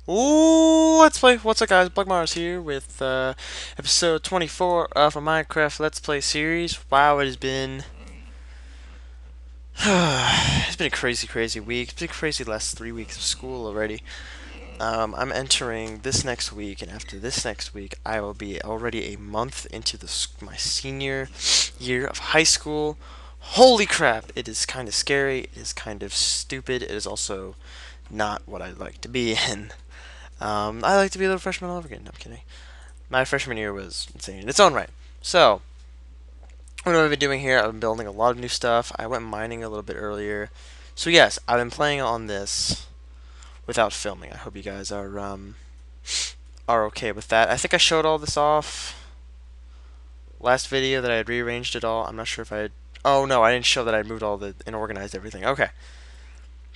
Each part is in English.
Ooh, let's play. What's up, guys? Bug Mars here with episode 24 of a Minecraft Let's Play series. Wow, it has been. It's been a crazy, crazy week. It's been crazy last 3 weeks of school already. I'm entering this next week, and after this next week, I will be already a month into my senior year of high school. Holy crap! It is kind of scary. It is kind of stupid. It is also not what I'd like to be in. I like to be a little freshman all over again. No, I'm kidding. My freshman year was insane in its own right. So, what have I been doing here? I've been building a lot of new stuff. I went mining a little bit earlier. So yes, I've been playing on this without filming. I hope you guys are okay with that. I think I showed all this off last video that I had rearranged it all. I'm not sure if I had. Oh no, I didn't show that I moved all the and organized everything. Okay.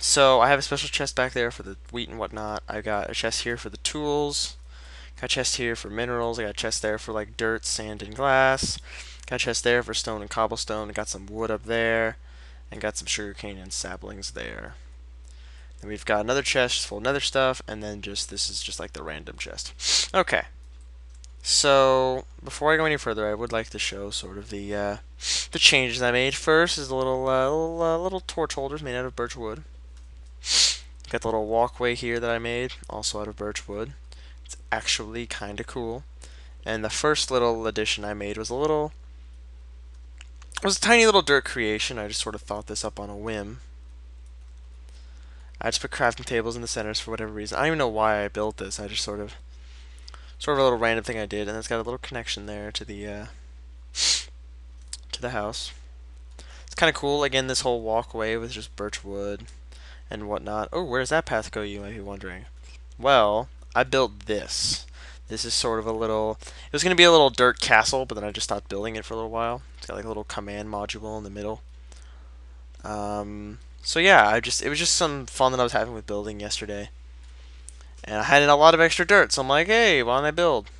So I have a special chest back there for the wheat and whatnot. I got a chest here for the tools. Got a chest here for minerals. I got a chest there for like dirt, sand, and glass. Got a chest there for stone and cobblestone. I got some wood up there. And got some sugarcane and saplings there. Then we've got another chest full of nether stuff. And then just this is just like the random chest. Okay. So before I go any further, I would like to show sort of the changes I made. First is a little torch holders made out of birch wood. Got the little walkway here that I made, also out of birch wood. It's actually kind of cool. And the first little addition I made was a tiny little dirt creation. I just sort of thought this up on a whim. I just put crafting tables in the centers for whatever reason. I don't even know why I built this. I just sort of a little random thing I did, and it's got a little connection there to the house. It's kind of cool. Again, this whole walkway with just birch wood and whatnot. Oh, where does that path go? You might be wondering. Well, I built this. This is sort of a little. It was going to be a little dirt castle, but then I just stopped building it for a little while. It's got like a little command module in the middle. So yeah, it was just some fun that I was having with building yesterday, and I had a lot of extra dirt. So I'm like, hey, why don't I build?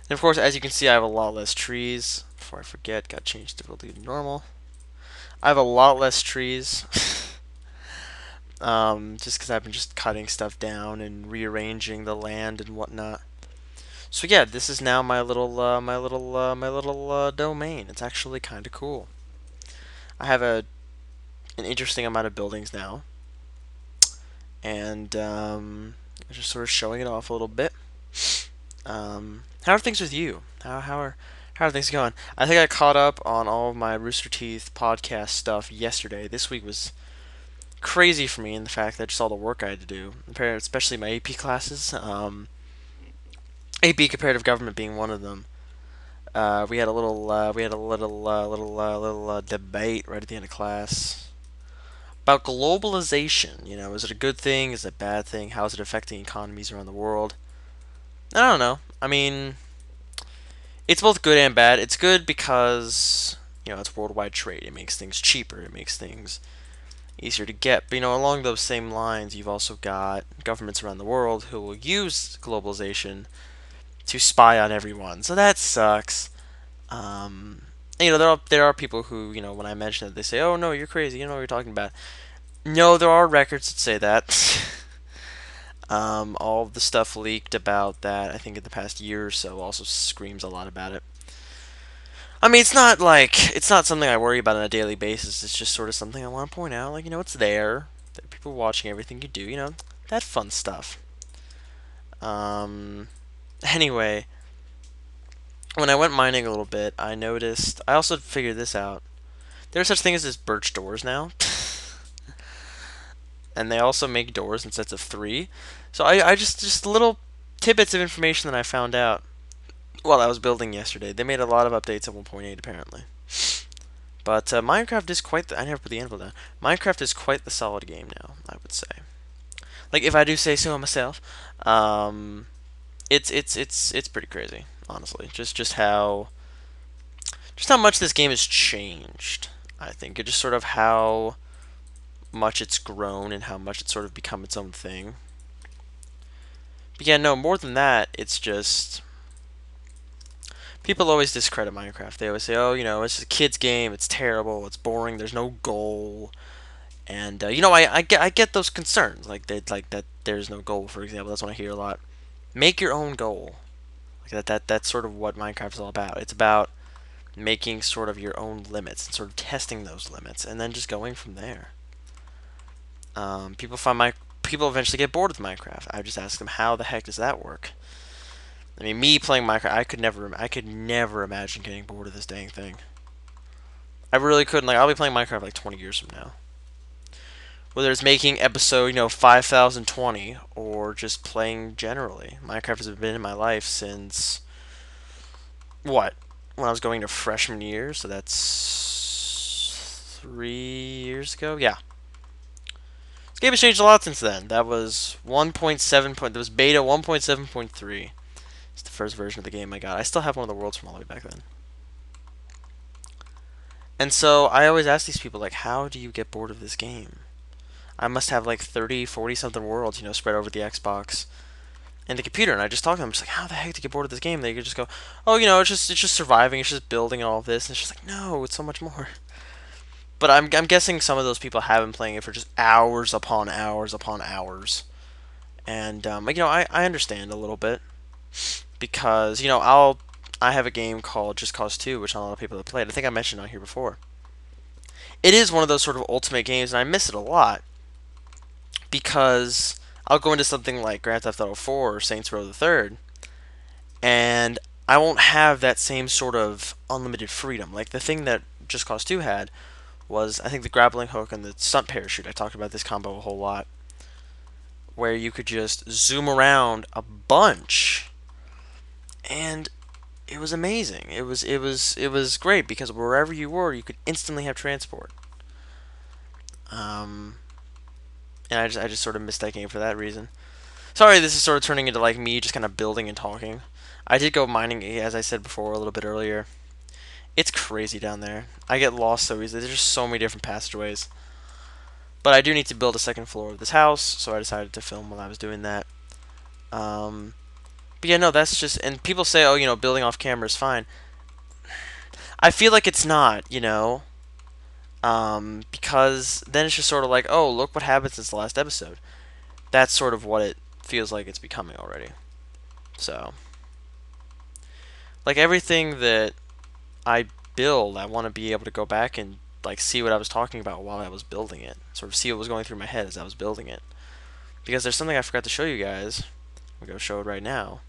And of course, as you can see, I have a lot less trees. Before I forget, got changed difficulty to normal. I have a lot less trees. Just because I've been just cutting stuff down and rearranging the land and whatnot. So yeah, this is now my little domain. It's actually kind of cool. I have an interesting amount of buildings now, and just sort of showing it off a little bit. How are things with you? How are things going? I think I caught up on all of my Rooster Teeth podcast stuff yesterday. This week was crazy for me in the fact that just all the work I had to do, especially my AP classes. AP comparative government being one of them. We had a little debate right at the end of class about globalization. You know, is it a good thing? Is it a bad thing? How is it affecting economies around the world? I don't know. I mean, it's both good and bad. It's good because it's worldwide trade. It makes things cheaper. It makes things easier to get. But along those same lines, you've also got governments around the world who will use globalization to spy on everyone. So that sucks. Um, there are people who when I mention it, they say, "Oh no, you're crazy. You know what you're talking about." No, there are records that say that. All of the stuff leaked about that, I think in the past year or so, also screams a lot about it. I mean, it's not something I worry about on a daily basis. It's just sort of something I want to point out. Like it's there. There are people watching everything you do. That fun stuff. Um. Anyway, when I went mining a little bit, I noticed. I also figured this out. There's such thing as this birch doors now, and they also make doors in sets of three. So I just little tidbits of information that I found out while I was building yesterday. They made a lot of updates at 1.8 apparently. But Minecraft is quite the. I never put the info down. Minecraft is quite the solid game now, I would say. Like if I do say so myself, um, it's pretty crazy, honestly. Just how much this game has changed. I think it just sort of how much it's grown and how much it's sort of become its own thing. But yeah, no, more than that, it's just people always discredit Minecraft. They always say, "Oh, it's just a kid's game. It's terrible. It's boring. There's no goal. And you know, I get those concerns, like that there's no goal, for example. That's what I hear a lot. Make your own goal. Like that's sort of what Minecraft is all about. It's about making sort of your own limits and sort of testing those limits, and then just going from there. People find my people eventually get bored with Minecraft. I just ask them, how the heck does that work? I mean, me playing Minecraft, I could never imagine getting bored of this dang thing. I really couldn't. Like, I'll be playing Minecraft like 20 years from now. Whether it's making episode, 5020, or just playing generally. Minecraft has been in my life since what? When I was going to freshman year, so that's 3 years ago. Yeah, this game has changed a lot since then. That was 1.7. That was beta 1.7.3. It's the first version of the game I got. I still have one of the worlds from all the way back then. And so I always ask these people, like, how do you get bored of this game? I must have like 30, 40 something worlds, spread over the Xbox and the computer. And I just talk to them, I'm just like, how the heck do you get bored of this game? They could just go, oh, it's just surviving, it's just building and all of this. And it's just like, no, it's so much more. But I'm guessing some of those people have been playing it for just hours upon hours upon hours. And I understand a little bit because I have a game called Just Cause 2, which not a lot of people have played. I think I mentioned on here before. It is one of those sort of ultimate games, and I miss it a lot because I'll go into something like Grand Theft Auto 4 or Saints Row the Third, and I won't have that same sort of unlimited freedom. Like the thing that Just Cause 2 had was, I think, the grappling hook and the stunt parachute. I talked about this combo a whole lot, where you could just zoom around a bunch, and it was amazing. It was great because wherever you were, you could instantly have transport. Um, and I just sort of missed that game for that reason. Sorry, this is sort of turning into like me just kind of building and talking. I did go mining, as I said before a little bit earlier. It's crazy down there. I get lost so easily. There's just so many different passageways. But I do need to build a second floor of this house, so I decided to film while I was doing that. Um, but yeah, no, that's just. And people say, oh, building off camera is fine. I feel like it's not. Because then it's just sort of like, oh, look what happened since the last episode. That's sort of what it feels like it's becoming already. So, like everything that I build, I want to be able to go back and like see what I was talking about while I was building it. Sort of see what was going through my head as I was building it. Because there's something I forgot to show you guys. I'm going to show it right now.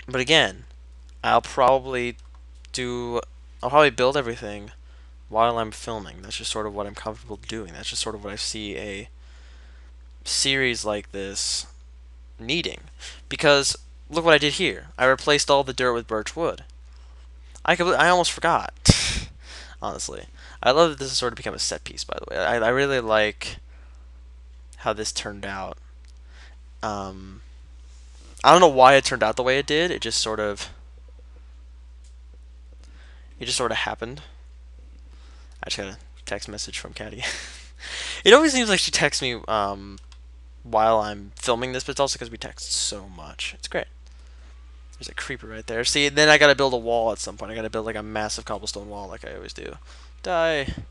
But again, I'll probably do I'll probably build everything while I'm filming. That's just sort of what I'm comfortable doing. That's just sort of what I see a series like this needing. Because look what I did here. I replaced all the dirt with birch wood. I almost forgot. Honestly, I love that this has sort of become a set piece. By the way, I really like how this turned out. Um, I don't know why it turned out the way it did. It just sort of happened. I just got a text message from Caddy. It always seems like she texts me while I'm filming this, but it's also because we text so much. It's great. There's a creeper right there. See, then I gotta build a wall at some point. I gotta build like a massive cobblestone wall like I always do. Die. And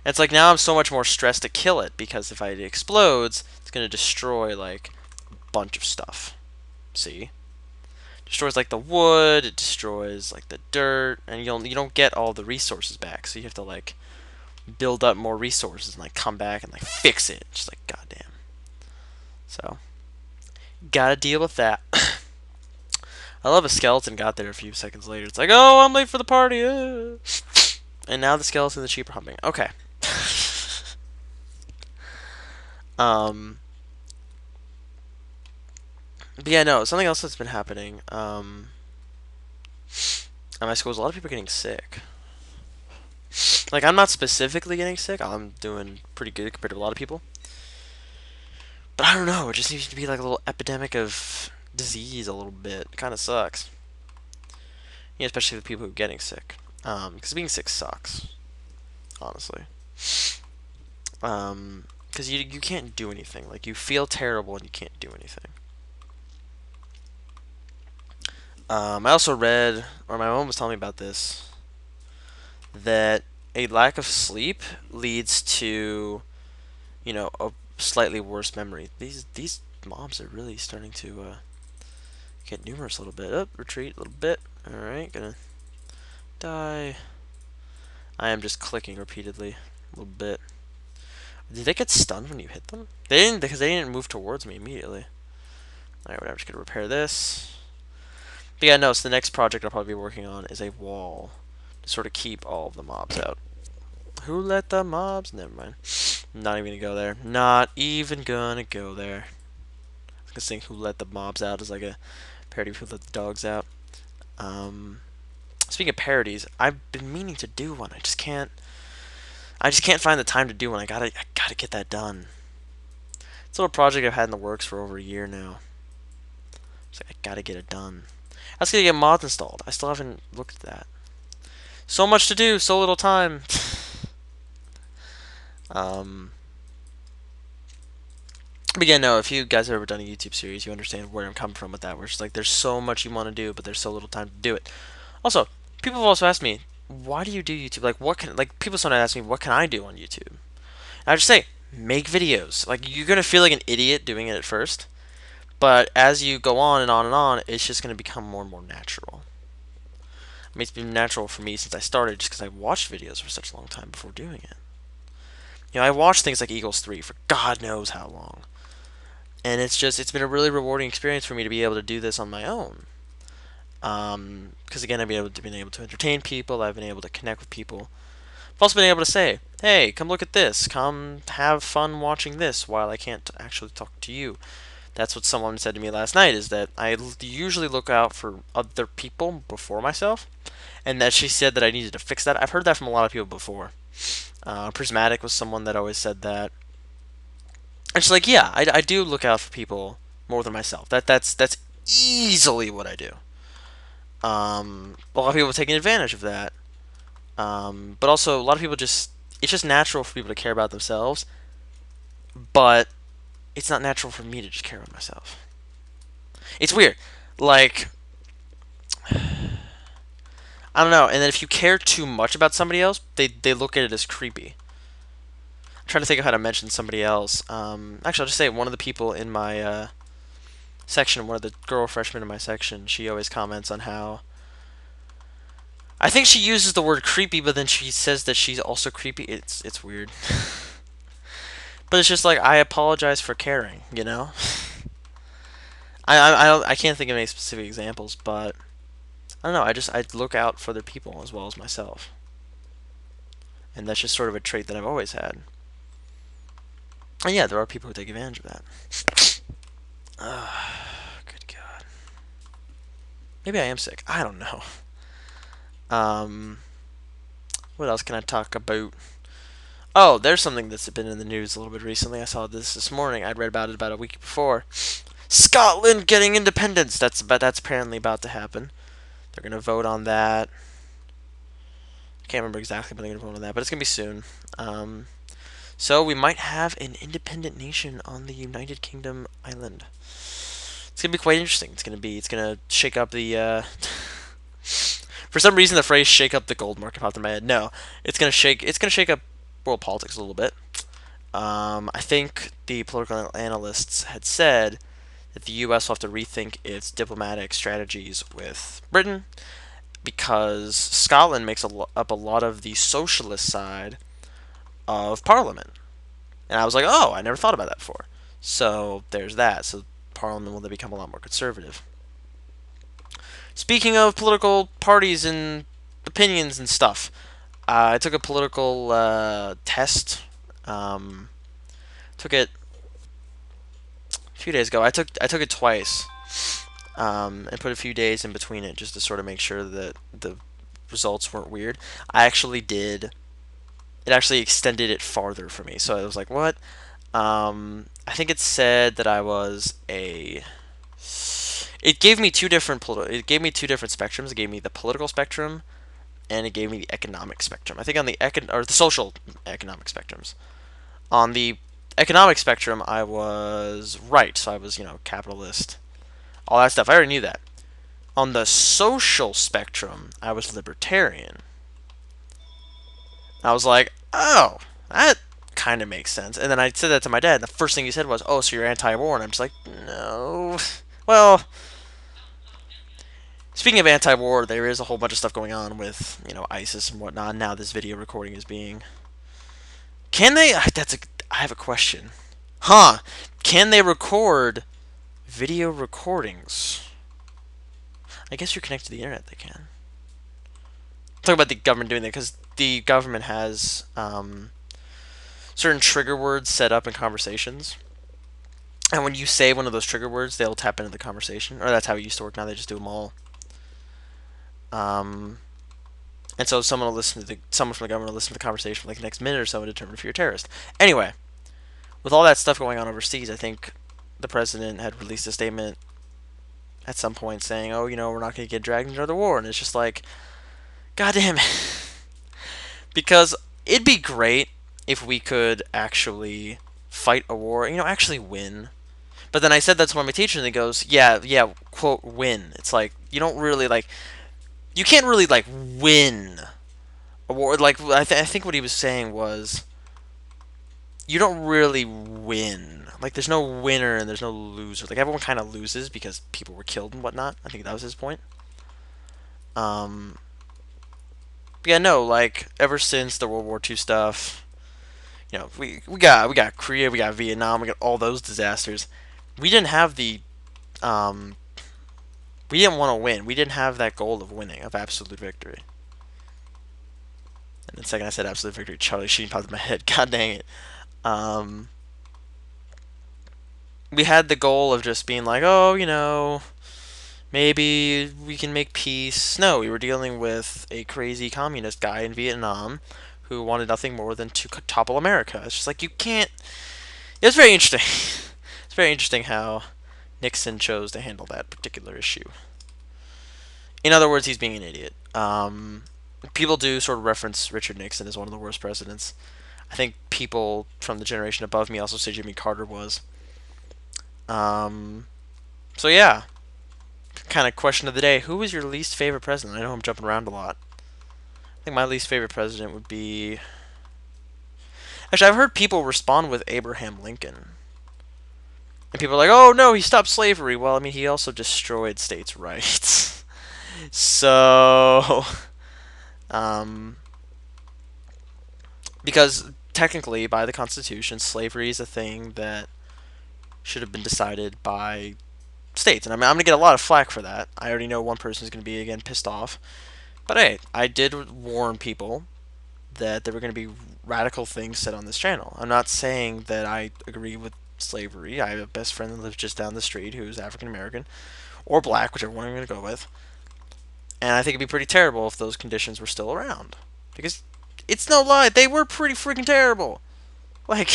it's like now I'm so much more stressed to kill it because if it explodes, it's gonna destroy like a bunch of stuff. See? Destroys like the wood, it destroys like the dirt, and you don't get all the resources back. So you have to like build up more resources and like come back and like fix it. Just like goddamn. So gotta deal with that. I love a skeleton got there a few seconds later. It's like, oh, I'm late for the party. And now the skeleton and the sheep are humping. Okay. um. But yeah, no. Something else that's been happening. At my school, is a lot of people getting sick. Like, I'm not specifically getting sick. I'm doing pretty good compared to a lot of people. But I don't know. It just seems to be like a little epidemic of disease a little bit. It kind of sucks. Yeah, especially the people who are getting sick. Because being sick sucks, honestly. Because you can't do anything. Like, you feel terrible and you can't do anything. I also read, or my mom was telling me about this, that a lack of sleep leads to, a slightly worse memory. These mobs are really starting to get numerous a little bit. Up, retreat a little bit. All right, gonna die. I am just clicking repeatedly a little bit. Did they get stunned when you hit them? They didn't, because they didn't move towards me immediately. All right, whatever. Just gonna repair this. But yeah, no. So the next project I'll probably be working on is a wall to sort of keep all of the mobs out. Who let the mobs? Never mind. Not even gonna go there. Not even gonna go there. I was gonna sing "Who Let the Mobs Out" as like a parody of "Who Let the Dogs Out." Um, Speaking of parodies, I've been meaning to do one. I just can't. I just can't find the time to do one. I gotta get that done. It's a little project I've had in the works for over a year now. So I gotta get it done. I was gonna get mods installed. I still haven't looked at that. So much to do, so little time. um, but yeah, no. If you guys have ever done a YouTube series, you understand where I'm coming from with that. Where it's like there's so much you want to do, but there's so little time to do it. Also, people have also asked me, why do you do YouTube? Like, what can people sometimes ask me, what can I do on YouTube? And I just say, make videos. Like, you're gonna feel like an idiot doing it at first, but as you go on and on and on, it's just gonna become more and more natural. I mean, it's been natural for me since I started, just because I watched videos for such a long time before doing it. I watched things like Eagles 3 for God knows how long, and it's been a really rewarding experience for me to be able to do this on my own. Because again, been able to entertain people. I've been able to connect with people. I've also been able to say, "Hey, come look at this. Come have fun watching this." While I can't actually talk to you, that's what someone said to me last night. Is that I usually look out for other people before myself, and that she said that I needed to fix that. I've heard that from a lot of people before. Prismatic was someone that always said that. And she's like, "Yeah, I do look out for people more than myself. That's easily what I do." A lot of people are taking advantage of that. But also, a lot of people it's just natural for people to care about themselves, but it's not natural for me to just care about myself. It's weird. Like, I don't know. And then if you care too much about somebody else, they look at it as creepy. I'm trying to think of how to mention somebody else. Actually, I'll just say one of the people in my section, one of the girl freshmen in my section, she always comments on how I think she uses the word creepy, but then she says that she's also creepy. It's weird. But it's just like, I apologize for caring, you know? I can't think of any specific examples, but I don't know. I look out for other people as well as myself, and that's just sort of a trait that I've always had. And yeah, there are people who take advantage of that. Good God. Maybe I am sick. I don't know. Um, what else can I talk about? Oh, there's something that's been in the news a little bit recently. I saw this morning. I'd read about it about a week before. Scotland getting independence. That's apparently about to happen. They're gonna vote on that. I can't remember exactly, but they're gonna vote on that. But it's gonna be soon. So we might have an independent nation on the United Kingdom island. It's gonna be quite interesting. It's gonna shake up the. For some reason, the phrase "shake up the gold market" popped in my head. No, it's gonna shake up world politics a little bit. I think the political analysts had said that the U.S. will have to rethink its diplomatic strategies with Britain because Scotland makes up a lot of the socialist side of Parliament. And I was like, oh, I never thought about that before. So there's that. So Parliament will then become a lot more conservative. Speaking of political parties and opinions and stuff, I took a political test. Took it a few days ago. I took it twice, and put a few days in between it just to sort of make sure that the results weren't weird. I actually did. It actually extended it farther for me. So I was like, what? I think it said that I was a. It gave me two different spectrums. It gave me the political spectrum, and it gave me the economic spectrum. I think on the the social economic spectrums. On the economic spectrum, I was right. So I was, capitalist, all that stuff. I already knew that. On the social spectrum, I was libertarian. I was like, oh, that kind of makes sense. And then I said that to my dad. And the first thing he said was, "Oh, so you're anti-war?" And I'm just like, no. Well, speaking of anti-war, there is a whole bunch of stuff going on with ISIS and whatnot. Now this video recording is being. Can they? That's a. I have a question. Huh? Can they record video recordings? I guess you're connected to the internet. They can. Talk about the government doing that because the government has certain trigger words set up in conversations. And when you say one of those trigger words, they'll tap into the conversation. Or that's how it used to work. Now they just do them all. Um, and so someone will listen to someone from the government will listen to the conversation for like the next minute or so and determine if you're a terrorist. Anyway, with all that stuff going on overseas, I think the president had released a statement at some point saying, "Oh, we're not going to get dragged into another war," and it's just like, God damn it, because it'd be great if we could actually fight a war, actually win. But then I said that to one of my teachers, and he goes, "Yeah, yeah, quote win." It's like you don't really you can't really win a war. Like I think what he was saying was you don't really win. Like there's no winner and there's no loser. Like everyone kind of loses because people were killed and whatnot. I think that was his point. Um, yeah, no, like ever since the World War II stuff, we got Korea, we got Vietnam, we got all those disasters. We didn't have um, we didn't want to win. We didn't have that goal of winning, of absolute victory. And the second I said absolute victory, Charlie Sheen popped in my head. God dang it. Um, we had the goal of just being like, oh, maybe we can make peace. No, we were dealing with a crazy communist guy in Vietnam who wanted nothing more than to topple America. It's just like you can't. It's very interesting. It's very interesting how Nixon chose to handle that particular issue. In other words, he's being an idiot. People do sort of reference Richard Nixon as one of the worst presidents. I think people from the generation above me also say Jimmy Carter was. Um, so yeah, kind of question of the day: who was your least favorite president? I know I'm jumping around a lot. I think my least favorite president would be. Actually, I've heard people respond with Abraham Lincoln. And people are like, oh no, he stopped slavery. Well, I mean, he also destroyed states' rights. So, um, because technically, by the Constitution, slavery is a thing that should have been decided by states. And I mean, I'm going to get a lot of flack for that. I already know one person is going to be, again, pissed off. But hey, I did warn people that there were going to be radical things said on this channel. I'm not saying that I agree with slavery. I have a best friend that lives just down the street who's African American or black, whichever one I'm going to go with. And I think it'd be pretty terrible if those conditions were still around. Because it's no lie, they were pretty freaking terrible. Like,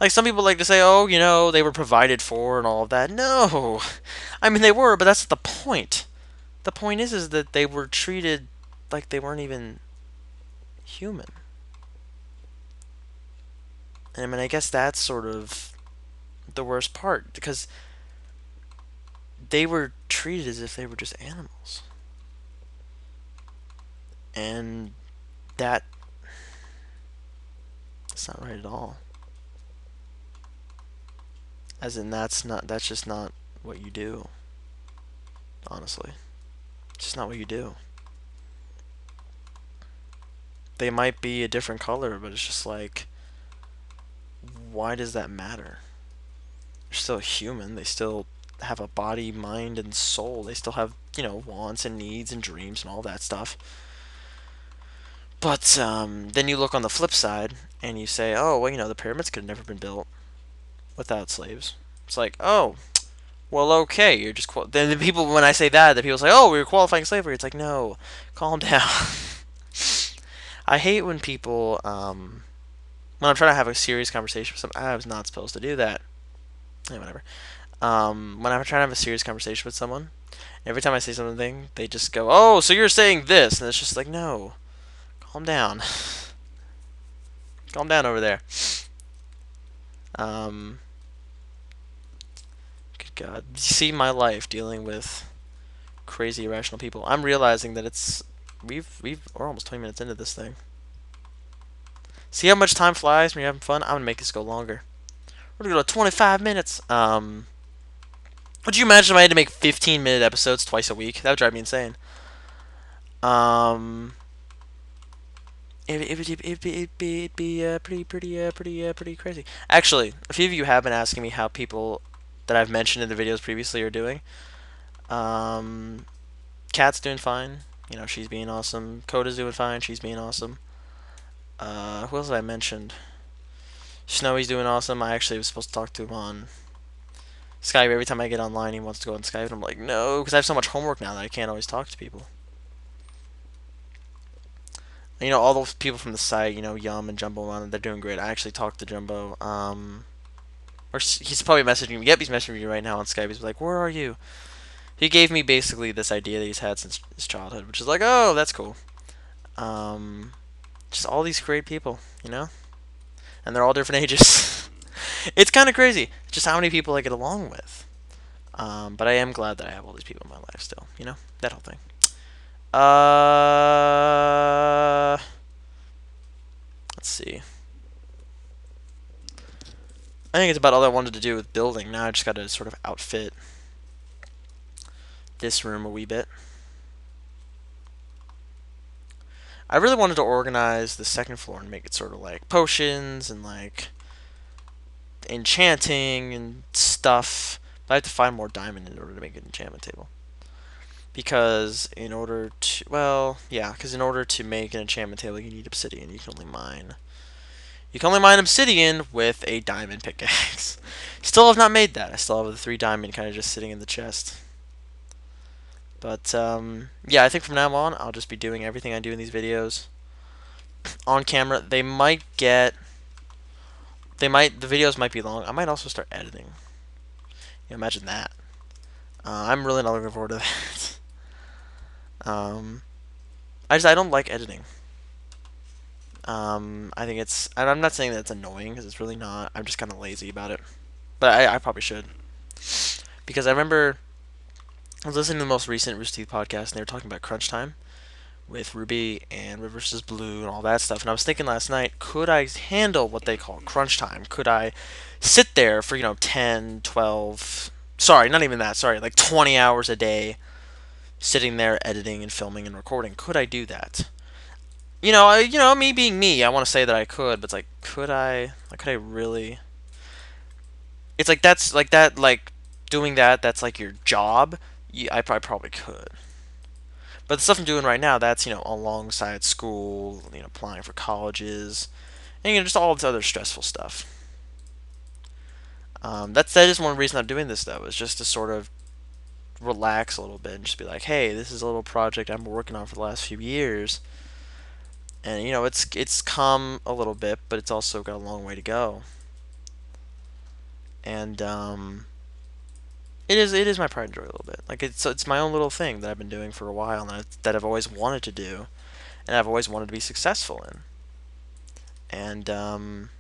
like some people like to say, oh, they were provided for and all of that. No, I mean they were, but that's the point. The point is that they were treated like they weren't even human. And I mean, I guess that's sort of the worst part because they were treated as if they were just animals. And that's not right at all. As in that's just not what you do. Honestly. It's just not what you do. They might be a different color, but it's just like why does that matter? They're still human. They still have a body, mind, and soul. They still have, wants and needs and dreams and all that stuff. But then you look on the flip side and you say, oh, well, the pyramids could have never been built without slaves. It's like, oh, well, okay, you're just then the people when I say that, the people say, oh, we were qualifying slavery. It's like, no, calm down. I hate when people when I'm trying to have a serious conversation with someone. I was not supposed to do that. Yeah, whatever. When I'm trying to have a serious conversation with someone, every time I say something, they just go, "Oh, so you're saying this?" And it's just like, no, calm down, calm down over there. Good God, you see my life dealing with crazy irrational people. I'm realizing that we're almost 20 minutes into this thing. See how much time flies when you're having fun? I'm gonna make this go longer. We're gonna go to 25 minutes. Would you imagine if I had to make 15-minute episodes twice a week? That would drive me insane. Um, it'd be pretty crazy. Actually, a few of you have been asking me how people that I've mentioned in the videos previously are doing. Um, Kat's doing fine. You know, she's being awesome. Coda's doing fine. She's being awesome. Who else have I mentioned? Snowy's doing awesome. I actually was supposed to talk to him on Skype. Every time I get online, he wants to go on Skype, and I'm like, no, because I have so much homework now that I can't always talk to people. And, you know, all those people from the site, you know, Yum and Jumbo Man, they're doing great. I actually talked to Jumbo. Or he's probably messaging me. Yep, he's messaging me right now on Skype. He's like, where are you? He gave me basically this idea that he's had since his childhood, which is like, oh, that's cool. Um, just all these great people, you know? And they're all different ages. It's kind of crazy just how many people I get along with. But I am glad that I have all these people in my life still, you know? That whole thing. Let's see. I think it's about all I wanted to do with building. Now I just got to sort of outfit this room a wee bit. I really wanted to organize the second floor and make it sort of like potions and like enchanting and stuff. But I have to find more diamond in order to make an enchantment table. Because in order to, well, yeah, because in order to make an enchantment table, you need obsidian. You can only mine obsidian with a diamond pickaxe. Still have not made that. I still have the 3 diamond kind of just sitting in the chest. But, yeah, I think from now on, I'll just be doing everything I do in these videos on camera. The videos might be long. I might also start editing. You know, imagine that. I'm really not looking forward to that. I don't like editing. I think I'm not saying that it's annoying, because it's really not. I'm just kind of lazy about it. But I probably should. Because I remember I was listening to the most recent Rooster Teeth podcast, and they were talking about crunch time with Ruby and Red vs. Blue and all that stuff. And I was thinking last night, could I handle what they call crunch time? Could I sit there for, 10, 12, sorry, not even that, sorry, like 20 hours a day sitting there editing and filming and recording? Could I do that? Me being me, I want to say that I could, but it's like, could I? Like, could I really? It's like that's like that, like doing that. That's like your job. Yeah, I probably could. But the stuff I'm doing right now, that's alongside school, applying for colleges, and just all this other stressful stuff. That is one reason I'm doing this though, is just to sort of relax a little bit and just be like, hey, this is a little project I've been working on for the last few years, and it's come a little bit, but it's also got a long way to go. And it is my pride and joy a little bit. Like it's my own little thing that I've been doing for a while, and that I've always wanted to do, and I've always wanted to be successful in. And I'm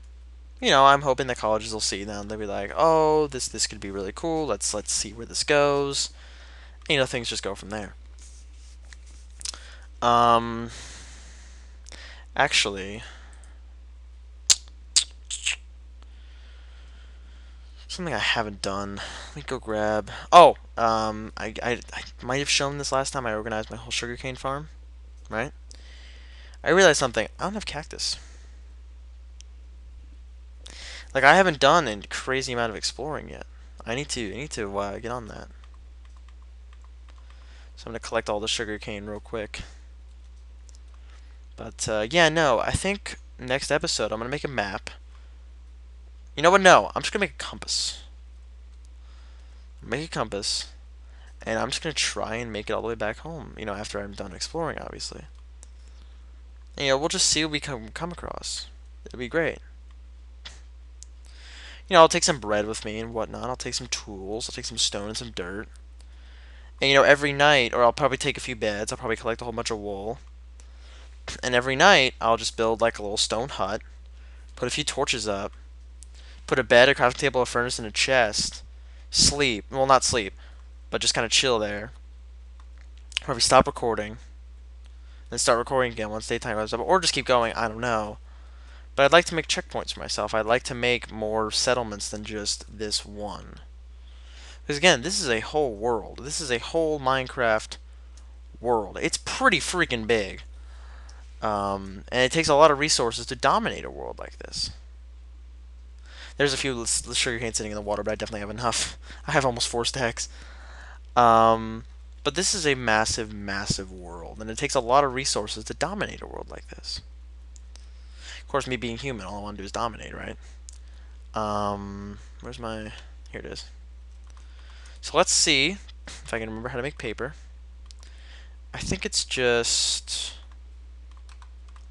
hoping that colleges will see that and they'll be like, oh, this could be really cool. Let's see where this goes. And, things just go from there. Um, Actually, something I haven't done. Let me go grab. Oh, I might have shown this last time I organized my whole sugarcane farm, right? I realized something. I don't have cactus. Like, I haven't done a crazy amount of exploring yet. I need to get on that. So I'm gonna collect all the sugarcane real quick. But yeah, no, I think next episode I'm gonna make a map. You know what? No, I'm just gonna make a compass. Make a compass, and I'm just gonna try and make it all the way back home. After I'm done exploring, obviously. And, we'll just see what we come across. It'll be great. I'll take some bread with me and whatnot. I'll take some tools. I'll take some stone and some dirt. And every night, or I'll probably take a few beds. I'll probably collect a whole bunch of wool. And every night, I'll just build like a little stone hut. Put a few torches up. Put a bed, a crafting table, a furnace, and a chest. Sleep. Well, not sleep, but just kind of chill there. Probably stop recording. Then start recording again once daytime goes up. Or just keep going. I don't know. But I'd like to make checkpoints for myself. I'd like to make more settlements than just this one. Because again, this is a whole world. This is a whole Minecraft world. It's pretty freaking big. And it takes a lot of resources to dominate a world like this. There's a few sugarcane sitting in the water, but I definitely have enough. I have almost 4 stacks. Um, but this is a massive, massive world, and it takes a lot of resources to dominate a world like this. Of course, me being human, all I want to do is dominate, right? Where's my... Here it is. So let's see if I can remember how to make paper. I think it's just...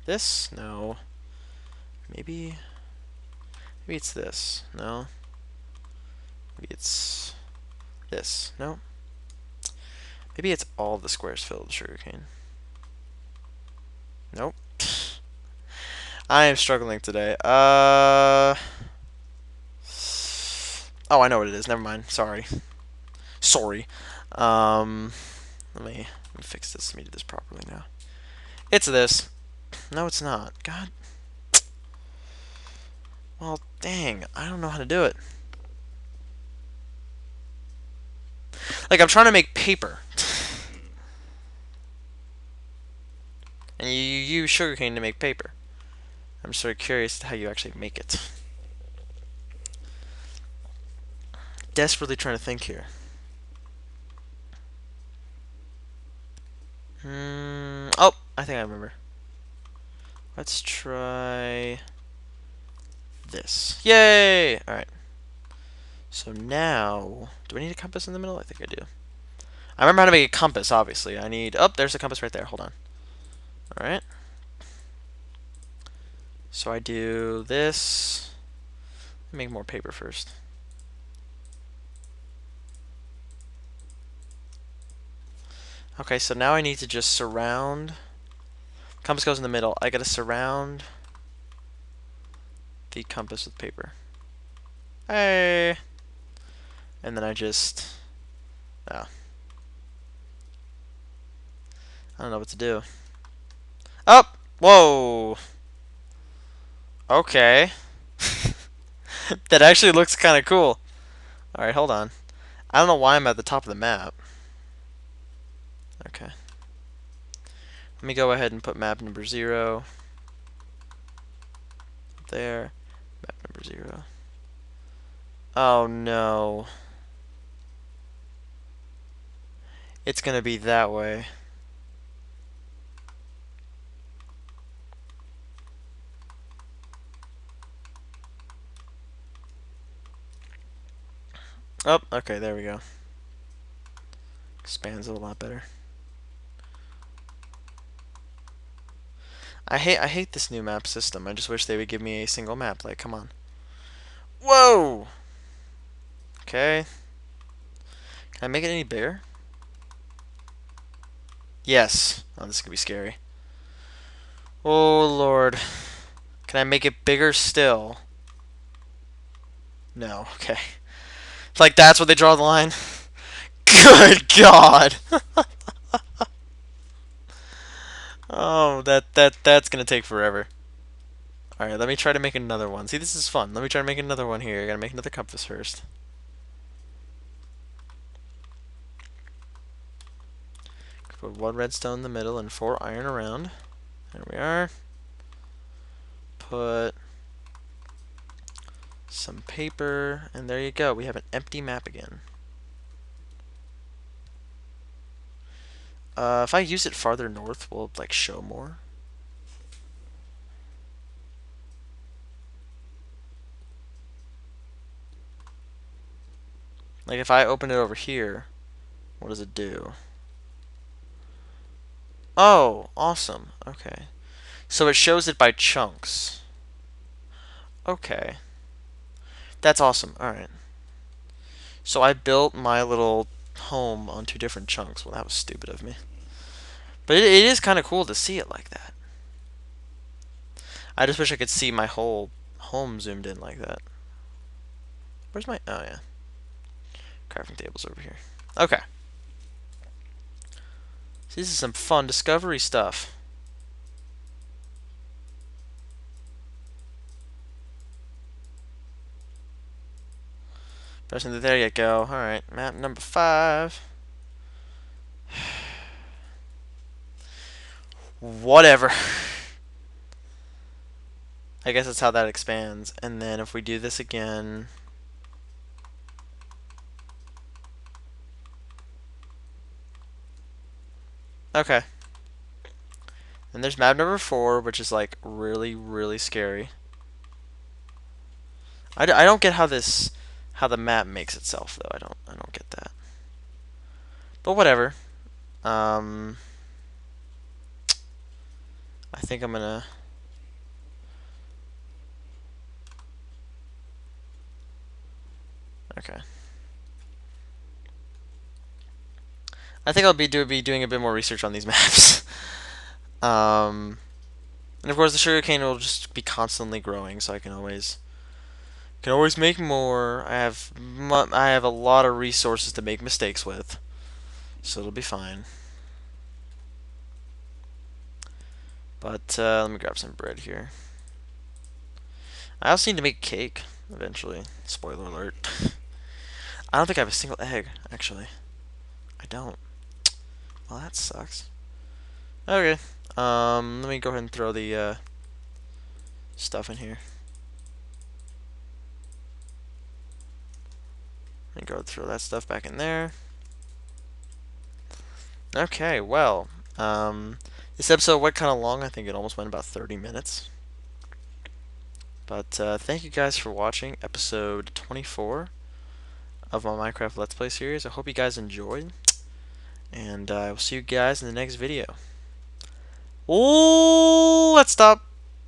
this? No. Maybe... Maybe it's this. No. Maybe it's... this. No. Maybe it's all the squares filled with sugarcane. Nope. I am struggling today. Oh, I know what it is. Never mind. Sorry. Sorry. Let me fix this. Let me do this properly now. It's this. No, it's not. God. Well, dang. I don't know how to do it. Like, I'm trying to make paper. And you use sugarcane to make paper. I'm sort of curious how you actually make it. Desperately trying to think here. Oh, I think I remember. Let's try this. Yay! Alright. So now, do I need a compass in the middle? I think I do. I remember how to make a compass, obviously. I need... Oh, there's a compass right there. Hold on. Alright. So I do this. Make more paper first. Okay, so now I need to just surround. Compass goes in the middle. I gotta surround the compass with paper. Hey! And then I just... oh. I don't know what to do. Oh! Whoa! Okay. That actually looks kind of cool. Alright, hold on. I don't know why I'm at the top of the map. Okay. Let me go ahead and put map number 0. There. Map number 0. Oh no. It's gonna be that way. Oh, okay, there we go. Expands it a lot better. I hate this new map system. I just wish they would give me a single map. Like, come on. Whoa! Okay. Can I make it any bigger? Yes. Oh, this is gonna be scary. Oh, Lord. Can I make it bigger still? No. Okay. It's like that's where they draw the line. Good God. Oh, that's gonna take forever. Alright, let me try to make another one. See, this is fun. Let me try to make another one here. I gotta make another compass first. Put 1 redstone in the middle and 4 iron around. There we are. Put some paper, and there you go. We have an empty map again. If I use it farther north, will it like show more? Like if I open it over here, what does it do? Oh, awesome. Okay. So it shows it by chunks. Okay. That's awesome. Alright. So I built my little home on 2 different chunks. Well, that was stupid of me. But it is kind of cool to see it like that. I just wish I could see my whole home zoomed in like that. Where's my... oh, yeah. Crafting table's over here. Okay. So this is some fun discovery stuff. There you go. Alright, map number 5. Whatever. I guess that's how that expands. And then if we do this again... Okay. And there's map number 4, which is like really, really scary. I don't get how the map makes itself though. I don't get that. But whatever. Um, I think I'm gonna. Okay. I think I'll be doing a bit more research on these maps. um, and of course the sugarcane will just be constantly growing, so I can always make more. I have a lot of resources to make mistakes with, so it'll be fine. But let me grab some bread here. I also need to make cake eventually. Spoiler alert. I don't think I have a single egg, actually. I don't. Well, that sucks. Okay. Let me go ahead and throw the stuff in here. Let me go throw that stuff back in there. Okay, well, this episode went kind of long. I think it almost went about 30 minutes. But thank you guys for watching episode 24 of my Minecraft Let's Play series. I hope you guys enjoyed, and I will see you guys in the next video. Ooh, let's stop.